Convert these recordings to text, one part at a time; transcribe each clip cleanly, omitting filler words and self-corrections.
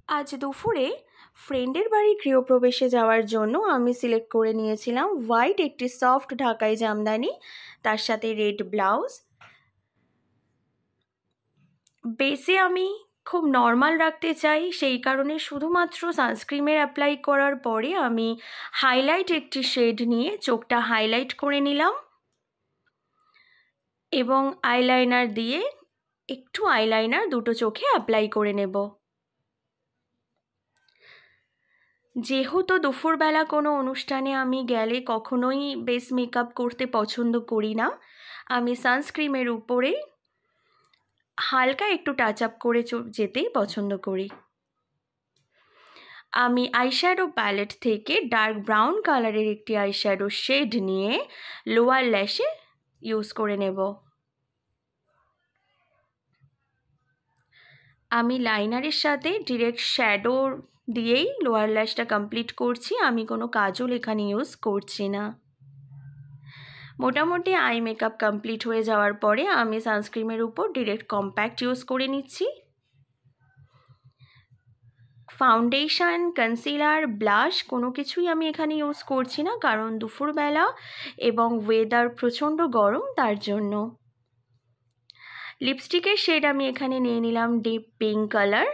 আজ দুপুরে ফ্রেন্ডের বাড়ি গৃহপ্রবেশে যাওয়ার জন্য আমি সিলেক্ট করে নিয়েছিলাম হোয়াইট একটি সফট ঢাকাই জামদানি, তার সাথে রেড ব্লাউজ। বেসে আমি খুব নর্মাল রাখতে চাই, সেই কারণে শুধুমাত্র সানস্ক্রিনের অ্যাপ্লাই করার পরে আমি হাইলাইট একটি শেড নিয়ে চোখটা হাইলাইট করে নিলাম এবং আইলাইনার দিয়ে একটু আইলাইনার দুটো চোখে অ্যাপ্লাই করে নেব। যেহেতু দুপুরবেলা কোনো অনুষ্ঠানে আমি গেলে কখনোই বেস মেকআপ করতে পছন্দ করি না, আমি সানস্ক্রিনের উপরে হালকা একটু টাচ আপ করে যেতেই পছন্দ করি। আমি আইশ্যাডো প্যালেট থেকে ডার্ক ব্রাউন কালারের একটি আইশ্যাডো শেড নিয়ে লোয়ার ল্যাশে ইউজ করে নেব। আমি লাইনারের সাথে ডিরেক্ট শ্যাডো দিয়েই লোয়ার ল্যাশটা কমপ্লিট করছি, আমি কোনো কাজল এখানে ইউজ করছি না। মোটামুটি আই মেকআপ কমপ্লিট হয়ে যাওয়ার পরে আমি সানস্ক্রিনের উপর ডিরেক্ট কম্প্যাক্ট ইউজ করে নিচ্ছি। ফাউন্ডেশন, কনসিলার, ব্লাশ কোনো কিছুই আমি এখানে ইউজ করছি না, কারণ দুপুরবেলা এবং ওয়েদার প্রচণ্ড গরম, তার জন্য। লিপস্টিকের শেড আমি এখানে নিয়ে নিলাম ডিপ পিঙ্ক কালার।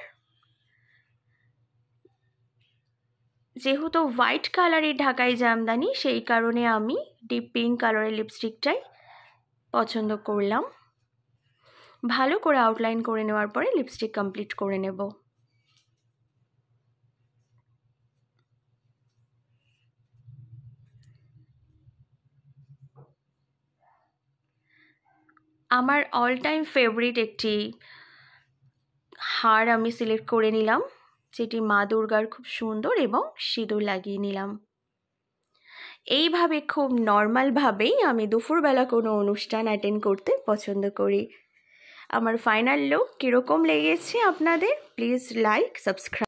যেহেতু হোয়াইট কালারের ঢাকাই জামদানি, সেই কারণে আমি ডিপ পিঙ্ক কালারের লিপস্টিকটাই পছন্দ করলাম। ভালো করে আউটলাইন করে নেওয়ার পরে লিপস্টিক কমপ্লিট করে নেব। আমার অল টাইম ফেভারিট একটি হার আমি সিলেক্ট করে নিলাম, যেটি মা দুর্গার খুব সুন্দর, এবং সিঁদুর লাগিয়ে নিলাম। এইভাবে খুব নর্মালভাবেই আমি দুপুরবেলা কোনো অনুষ্ঠান অ্যাটেন্ড করতে পছন্দ করি। আমার ফাইনাল লুক কীরকম লেগেছে আপনাদের, প্লিজ লাইক, সাবস্ক্রাইব।